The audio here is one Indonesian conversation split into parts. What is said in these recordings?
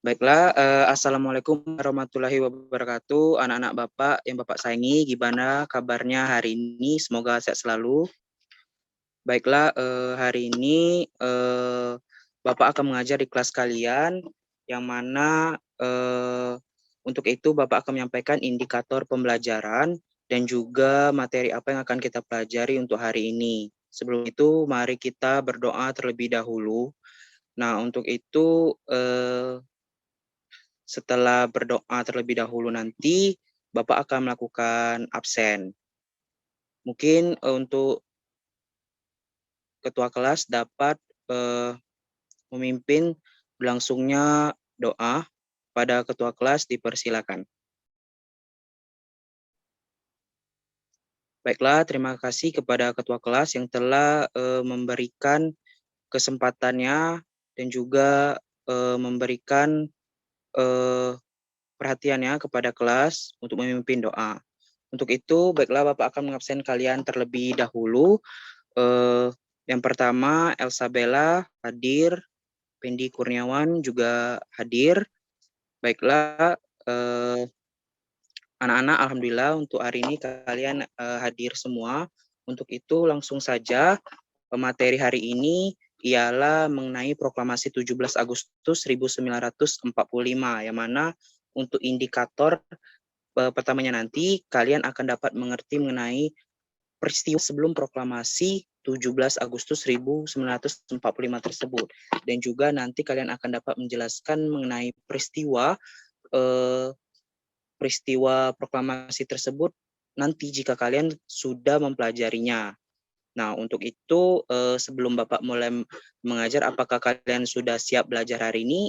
Baiklah, assalamualaikum warahmatullahi wabarakatuh, anak-anak Bapak yang Bapak sayangi, gimana kabarnya hari ini? Semoga sehat selalu. Baiklah, hari ini Bapak akan mengajar di kelas kalian, yang mana untuk itu Bapak akan menyampaikan indikator pembelajaran dan juga materi apa yang akan kita pelajari untuk hari ini. Sebelum itu, mari kita berdoa terlebih dahulu. Nah, untuk itu setelah berdoa terlebih dahulu nanti, Bapak akan melakukan absen. Mungkin untuk ketua kelas dapat memimpin berlangsungnya doa. Pada ketua kelas dipersilakan. Baiklah, terima kasih kepada ketua kelas yang telah memberikan kesempatannya dan juga memberikan perhatiannya kepada kelas untuk memimpin doa. Untuk itu, baiklah Bapak akan mengabsen kalian terlebih dahulu. Yang pertama, Elsa Bella hadir, Pendi Kurniawan juga hadir. Baiklah, anak-anak, alhamdulillah untuk hari ini kalian hadir semua. Untuk itu langsung saja materi hari ini ialah mengenai proklamasi 17 Agustus 1945, yang mana untuk indikator pertamanya nanti kalian akan dapat mengerti mengenai peristiwa sebelum proklamasi 17 Agustus 1945 tersebut. Dan juga nanti kalian akan dapat menjelaskan mengenai peristiwa proklamasi tersebut nanti jika kalian sudah mempelajarinya. Nah, untuk itu sebelum Bapak mulai mengajar, apakah kalian sudah siap belajar hari ini?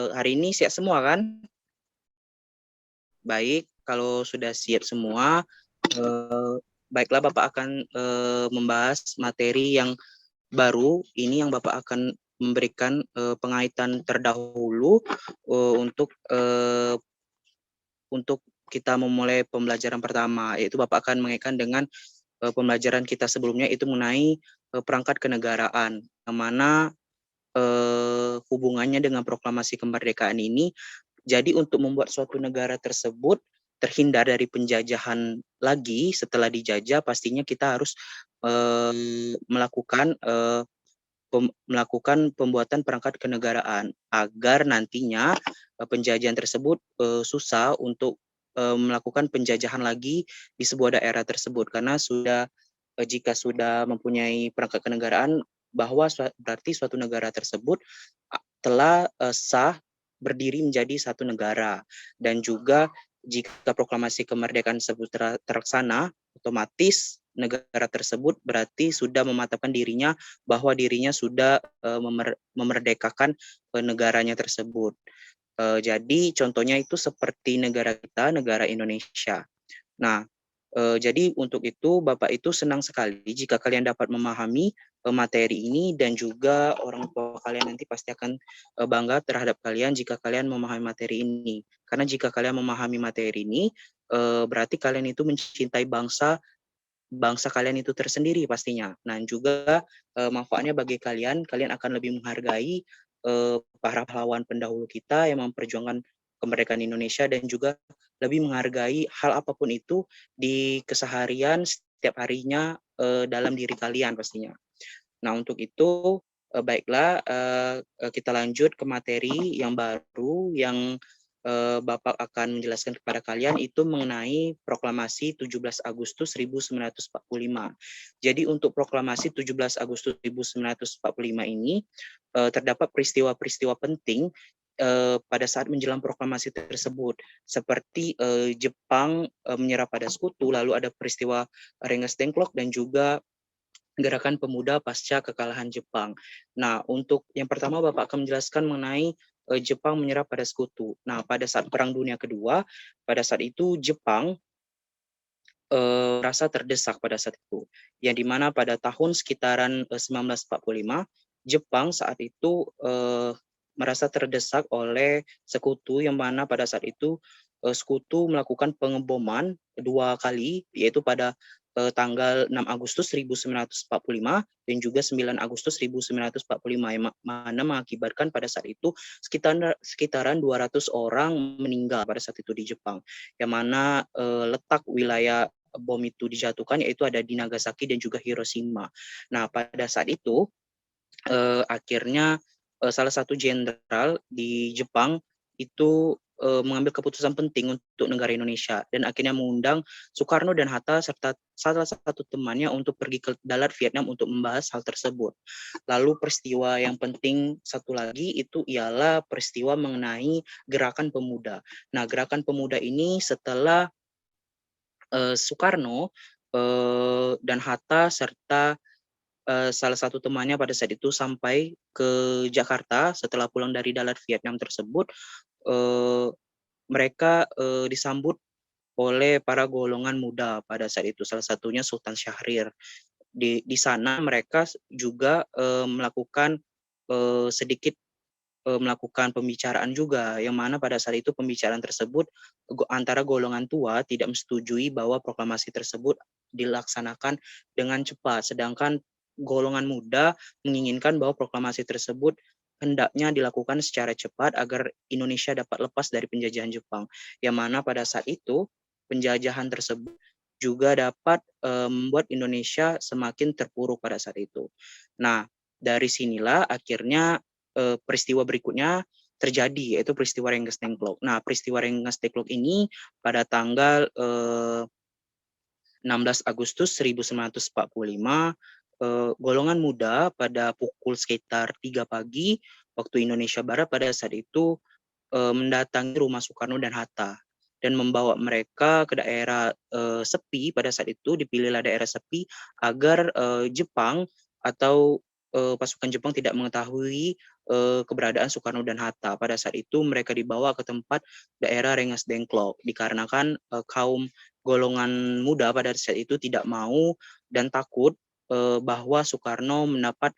Hari ini siap semua kan? Baik, kalau sudah siap semua, baiklah Bapak akan membahas materi yang baru. Ini yang Bapak akan memberikan pengaitan terdahulu untuk kita memulai pembelajaran pertama, yaitu Bapak akan mengaitkan dengan pembelajaran kita sebelumnya, itu mengenai perangkat kenegaraan, yang mana hubungannya dengan proklamasi kemerdekaan ini. Jadi untuk membuat suatu negara tersebut terhindar dari penjajahan lagi setelah dijajah, pastinya kita harus melakukan pembuatan perangkat kenegaraan agar nantinya penjajahan tersebut susah untuk melakukan penjajahan lagi di sebuah daerah tersebut, karena jika sudah mempunyai perangkat kenegaraan, bahwa berarti suatu negara tersebut telah sah berdiri menjadi satu negara. Dan juga jika proklamasi kemerdekaan tersebut terlaksana, otomatis negara tersebut berarti sudah mematapkan dirinya bahwa dirinya sudah memerdekakan negaranya tersebut. Jadi contohnya itu seperti negara kita, negara Indonesia. Nah, jadi untuk itu Bapak itu senang sekali jika kalian dapat memahami materi ini, dan juga orang tua kalian nanti pasti akan bangga terhadap kalian jika kalian memahami materi ini. Karena jika kalian memahami materi ini, berarti kalian itu mencintai bangsa kalian itu tersendiri pastinya. Nah, juga manfaatnya bagi kalian akan lebih menghargai para pahlawan pendahulu kita yang memperjuangkan kemerdekaan Indonesia, dan juga lebih menghargai hal apapun itu di keseharian setiap harinya dalam diri kalian pastinya. Nah, untuk itu baiklah, kita lanjut ke materi yang baru yang Bapak akan menjelaskan kepada kalian, itu mengenai proklamasi 17 Agustus 1945. Jadi untuk proklamasi 17 Agustus 1945 ini terdapat peristiwa-peristiwa penting pada saat menjelang proklamasi tersebut, seperti Jepang menyerah pada sekutu, lalu ada peristiwa Rengas Dengklok, dan juga Gerakan Pemuda pasca kekalahan Jepang. Nah, untuk yang pertama Bapak akan menjelaskan mengenai Jepang menyerah pada sekutu. Nah, pada saat Perang Dunia Kedua, pada saat itu Jepang merasa terdesak pada saat itu. Yang dimana pada tahun sekitaran 1945, Jepang saat itu merasa terdesak oleh sekutu, yang mana pada saat itu sekutu melakukan pengeboman 2 kali, yaitu pada tanggal 6 Agustus 1945 dan juga 9 Agustus 1945 yang mana mengakibatkan pada saat itu sekitaran 200 orang meninggal pada saat itu di Jepang, yang mana letak wilayah bom itu dijatuhkan yaitu ada di Nagasaki dan juga Hiroshima. Nah, pada saat itu akhirnya salah satu jenderal di Jepang itu mengambil keputusan penting untuk negara Indonesia dan akhirnya mengundang Soekarno dan Hatta serta salah satu temannya untuk pergi ke Dalat, Vietnam untuk membahas hal tersebut. Lalu peristiwa yang penting satu lagi itu ialah peristiwa mengenai Gerakan Pemuda. Nah, Gerakan Pemuda ini setelah Soekarno dan Hatta serta salah satu temannya pada saat itu sampai ke Jakarta setelah pulang dari Dalat Vietnam tersebut, mereka disambut oleh para golongan muda pada saat itu, salah satunya Sultan Syahrir. Di sana mereka juga melakukan sedikit melakukan pembicaraan juga, yang mana pada saat itu pembicaraan tersebut antara golongan tua tidak menyetujui bahwa proklamasi tersebut dilaksanakan dengan cepat, sedangkan golongan muda menginginkan bahwa proklamasi tersebut hendaknya dilakukan secara cepat agar Indonesia dapat lepas dari penjajahan Jepang, yang mana pada saat itu penjajahan tersebut juga dapat membuat Indonesia semakin terpuruk pada saat itu. Nah, dari sinilah akhirnya peristiwa berikutnya terjadi, yaitu peristiwa Rengas Dengklok. Nah, peristiwa Rengas Dengklok ini pada tanggal 16 Agustus 1945, golongan muda pada pukul sekitar 3 pagi waktu Indonesia Barat pada saat itu mendatangi rumah Soekarno dan Hatta dan membawa mereka ke daerah sepi. Pada saat itu dipilihlah daerah sepi agar Jepang atau pasukan Jepang tidak mengetahui keberadaan Soekarno dan Hatta. Pada saat itu mereka dibawa ke tempat daerah Rengas Dengklok dikarenakan kaum golongan muda pada saat itu tidak mau dan takut bahwa Soekarno mendapat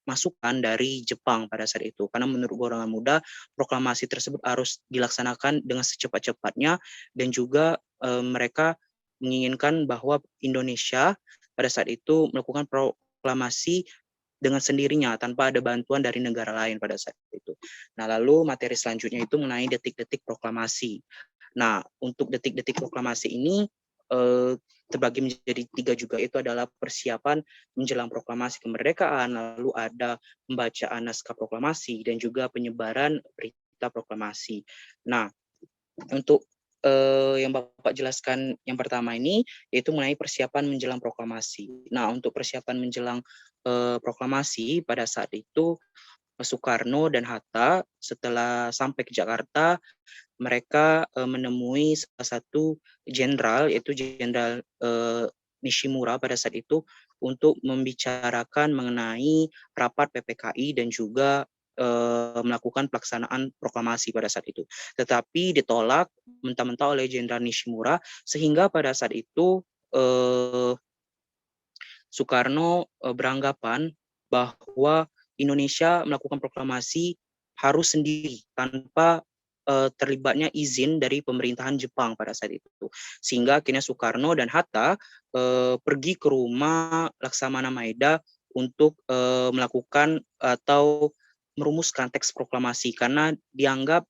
masukan dari Jepang pada saat itu, karena menurut golongan muda proklamasi tersebut harus dilaksanakan dengan secepat-cepatnya dan juga mereka menginginkan bahwa Indonesia pada saat itu melakukan proklamasi dengan sendirinya tanpa ada bantuan dari negara lain pada saat itu. Nah, lalu materi selanjutnya itu mengenai detik-detik proklamasi. Nah, untuk detik-detik proklamasi ini terbagi menjadi 3 juga, itu adalah persiapan menjelang proklamasi kemerdekaan, lalu ada pembacaan naskah proklamasi dan juga penyebaran berita proklamasi. Nah, untuk yang Bapak jelaskan yang pertama ini yaitu mengenai persiapan menjelang proklamasi. Nah, untuk persiapan menjelang proklamasi pada saat itu Soekarno dan Hatta setelah sampai ke Jakarta mereka menemui salah satu jenderal yaitu Jenderal Nishimura pada saat itu untuk membicarakan mengenai rapat PPKI dan juga melakukan pelaksanaan proklamasi pada saat itu. Tetapi ditolak mentah-mentah oleh Jenderal Nishimura sehingga pada saat itu Soekarno beranggapan bahwa Indonesia melakukan proklamasi harus sendiri tanpa terlibatnya izin dari pemerintahan Jepang pada saat itu. Sehingga akhirnya Soekarno dan Hatta pergi ke rumah Laksamana Maeda untuk melakukan atau merumuskan teks proklamasi karena dianggap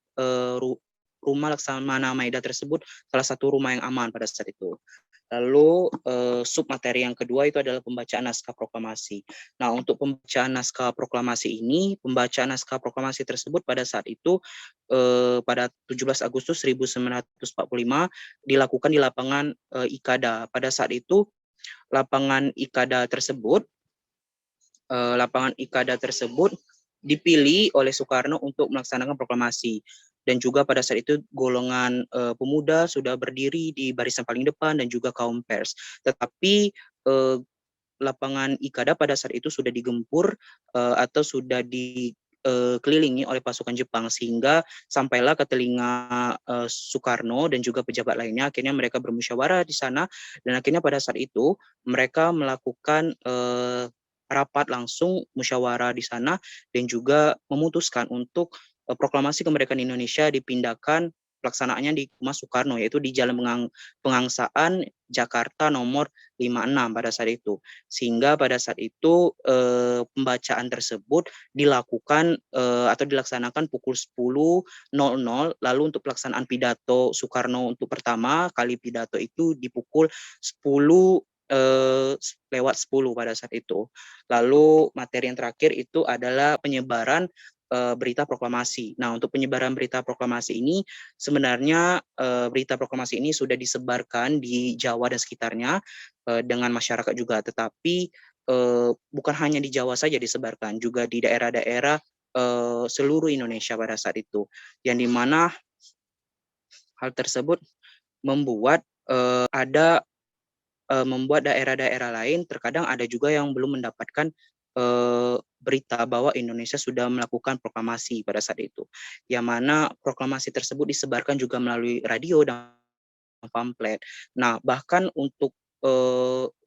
rumah Laksamana Maeda tersebut salah satu rumah yang aman pada saat itu. Lalu sub materi yang kedua itu adalah pembacaan naskah proklamasi. Nah, untuk pembacaan naskah proklamasi ini, pembacaan naskah proklamasi tersebut pada saat itu pada 17 Agustus 1945 dilakukan di lapangan Ikada. Pada saat itu lapangan Ikada tersebut dipilih oleh Soekarno untuk melaksanakan proklamasi. Dan juga pada saat itu golongan pemuda sudah berdiri di barisan paling depan dan juga kaum pers. Tetapi lapangan Ikada pada saat itu sudah digempur atau sudah dikelilingi oleh pasukan Jepang sehingga sampailah ke telinga Soekarno dan juga pejabat lainnya. Akhirnya mereka bermusyawarah di sana dan akhirnya pada saat itu mereka melakukan rapat langsung musyawarah di sana dan juga memutuskan untuk proklamasi kemerdekaan Indonesia dipindahkan pelaksanaannya di Rumah Soekarno, yaitu di Jalan Pengangsaan Jakarta nomor 56 pada saat itu. Sehingga pada saat itu pembacaan tersebut dilakukan atau dilaksanakan pukul 10.00, lalu untuk pelaksanaan pidato Soekarno untuk pertama kali pidato itu di pukul 10:10 pada saat itu. Lalu materi yang terakhir itu adalah penyebaran berita proklamasi. Nah, untuk penyebaran berita proklamasi ini sebenarnya berita proklamasi ini sudah disebarkan di Jawa dan sekitarnya dengan masyarakat juga, tetapi bukan hanya di Jawa saja disebarkan, juga di daerah-daerah seluruh Indonesia pada saat itu, yang dimana hal tersebut membuat membuat daerah-daerah lain terkadang ada juga yang belum mendapatkan berita bahwa Indonesia sudah melakukan proklamasi pada saat itu, yang mana proklamasi tersebut disebarkan juga melalui radio dan pamflet. Nah, bahkan untuk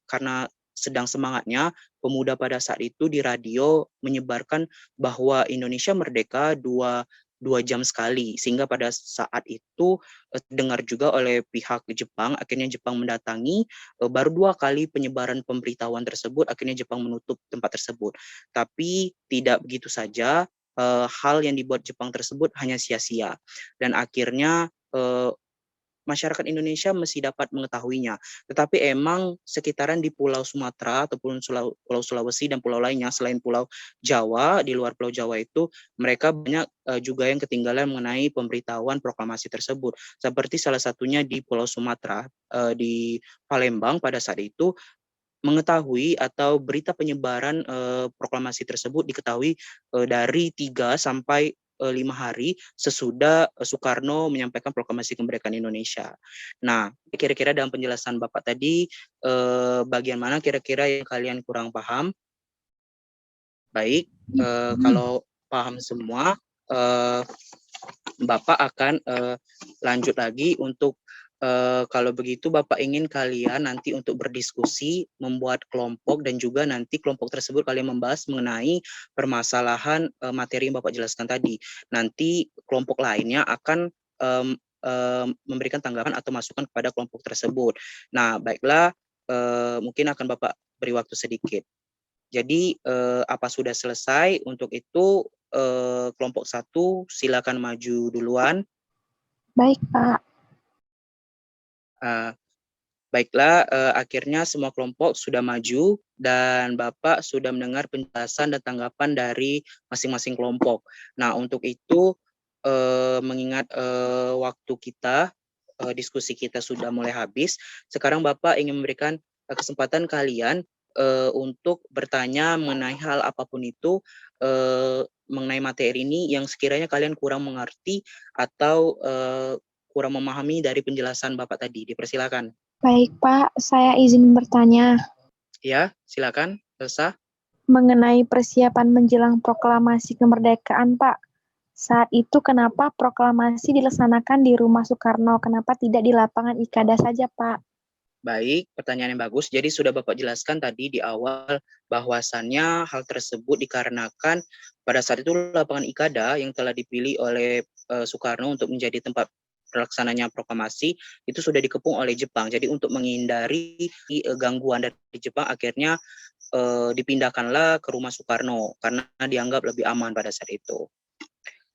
karena sedang semangatnya pemuda pada saat itu di radio menyebarkan bahwa Indonesia merdeka dua jam sekali, sehingga pada saat itu dengar juga oleh pihak Jepang. Akhirnya Jepang mendatangi, baru 2 kali penyebaran pemberitahuan tersebut, akhirnya Jepang menutup tempat tersebut. Tapi tidak begitu saja, hal yang dibuat Jepang tersebut hanya sia-sia, dan akhirnya masyarakat Indonesia masih dapat mengetahuinya. Tetapi emang sekitaran di Pulau Sumatera ataupun Pulau Sulawesi dan pulau lainnya selain Pulau Jawa, di luar Pulau Jawa itu mereka banyak juga yang ketinggalan mengenai pemberitahuan proklamasi tersebut. Seperti salah satunya di Pulau Sumatera, di Palembang pada saat itu mengetahui atau berita penyebaran proklamasi tersebut diketahui dari 3 sampai 5 hari sesudah Soekarno menyampaikan proklamasi kemerdekaan Indonesia. Nah, kira-kira dalam penjelasan Bapak tadi, bagian mana kira-kira yang kalian kurang paham? Baik, kalau paham semua, Bapak akan lanjut lagi untuk kalau begitu Bapak ingin kalian nanti untuk berdiskusi, membuat kelompok, dan juga nanti kelompok tersebut kalian membahas mengenai permasalahan materi yang Bapak jelaskan tadi. Nanti kelompok lainnya akan memberikan tanggapan atau masukan kepada kelompok tersebut. Nah, baiklah, mungkin akan Bapak beri waktu sedikit. Jadi apa sudah selesai? Untuk itu kelompok 1 silakan maju duluan. Baik, Pak. Baiklah, akhirnya semua kelompok sudah maju dan Bapak sudah mendengar penjelasan dan tanggapan dari masing-masing kelompok. Nah, untuk itu mengingat waktu kita, diskusi kita sudah mulai habis, sekarang Bapak ingin memberikan kesempatan kalian untuk bertanya mengenai hal apapun itu, mengenai materi ini yang sekiranya kalian kurang mengerti atau kurang memahami dari penjelasan Bapak tadi. Dipersilakan. Baik, Pak. Saya izin bertanya. Ya, silakan, Elsa. Mengenai persiapan menjelang proklamasi kemerdekaan, Pak. Saat itu kenapa proklamasi dilaksanakan di Rumah Soekarno? Kenapa tidak di lapangan Ikada saja, Pak? Baik, pertanyaan yang bagus. Jadi sudah Bapak jelaskan tadi di awal bahwasannya hal tersebut dikarenakan pada saat itu lapangan Ikada yang telah dipilih oleh Soekarno untuk menjadi tempat pelaksananya proklamasi itu sudah dikepung oleh Jepang. Jadi untuk menghindari gangguan dari Jepang, akhirnya dipindahkanlah ke Rumah Soekarno karena dianggap lebih aman pada saat itu.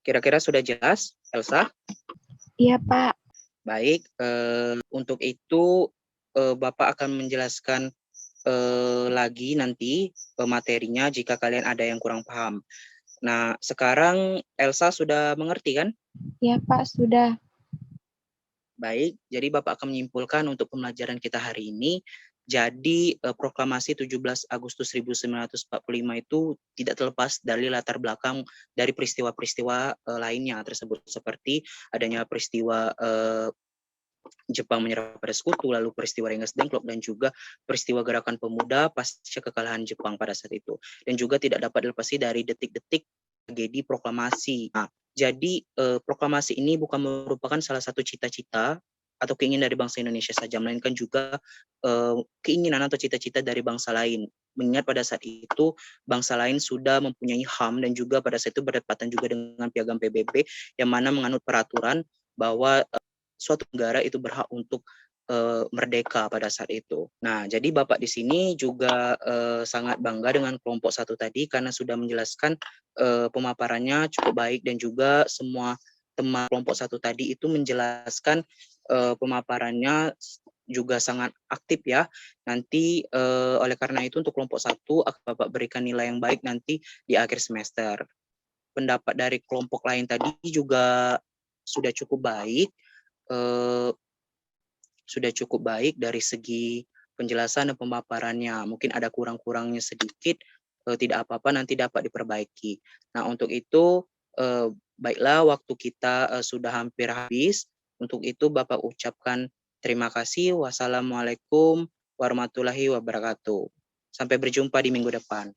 Kira-kira sudah jelas, Elsa? Iya, Pak. Baik, untuk itu Bapak akan menjelaskan lagi nanti materinya jika kalian ada yang kurang paham. Nah, sekarang Elsa sudah mengerti kan? Iya, Pak, sudah. Baik, jadi Bapak akan menyimpulkan untuk pembelajaran kita hari ini. Jadi proklamasi 17 Agustus 1945 itu tidak terlepas dari latar belakang dari peristiwa-peristiwa lainnya tersebut, seperti adanya peristiwa Jepang menyerah pada sekutu, lalu peristiwa Rengas Dengklok, dan juga peristiwa gerakan pemuda pasca kekalahan Jepang pada saat itu. Dan juga tidak dapat dilepasi dari detik-detik tragedi proklamasi. Nah, jadi proklamasi ini bukan merupakan salah satu cita-cita atau keinginan dari bangsa Indonesia saja, melainkan juga keinginan atau cita-cita dari bangsa lain. Mengingat pada saat itu bangsa lain sudah mempunyai HAM dan juga pada saat itu berdekatan juga dengan piagam PBB yang mana menganut peraturan bahwa suatu negara itu berhak untuk merdeka pada saat itu. Nah, jadi Bapak di sini juga sangat bangga dengan kelompok satu tadi karena sudah menjelaskan pemaparannya cukup baik dan juga semua teman kelompok satu tadi itu menjelaskan pemaparannya juga sangat aktif ya. Nanti oleh karena itu untuk kelompok satu akan Bapak berikan nilai yang baik nanti di akhir semester. Pendapat dari kelompok lain tadi juga sudah cukup baik. Sudah cukup baik dari segi penjelasan dan pemaparannya. Mungkin ada kurang-kurangnya sedikit, tidak apa-apa nanti dapat diperbaiki. Nah, untuk itu baiklah waktu kita sudah hampir habis. Untuk itu Bapak ucapkan terima kasih. Wassalamualaikum warahmatullahi wabarakatuh. Sampai berjumpa di minggu depan.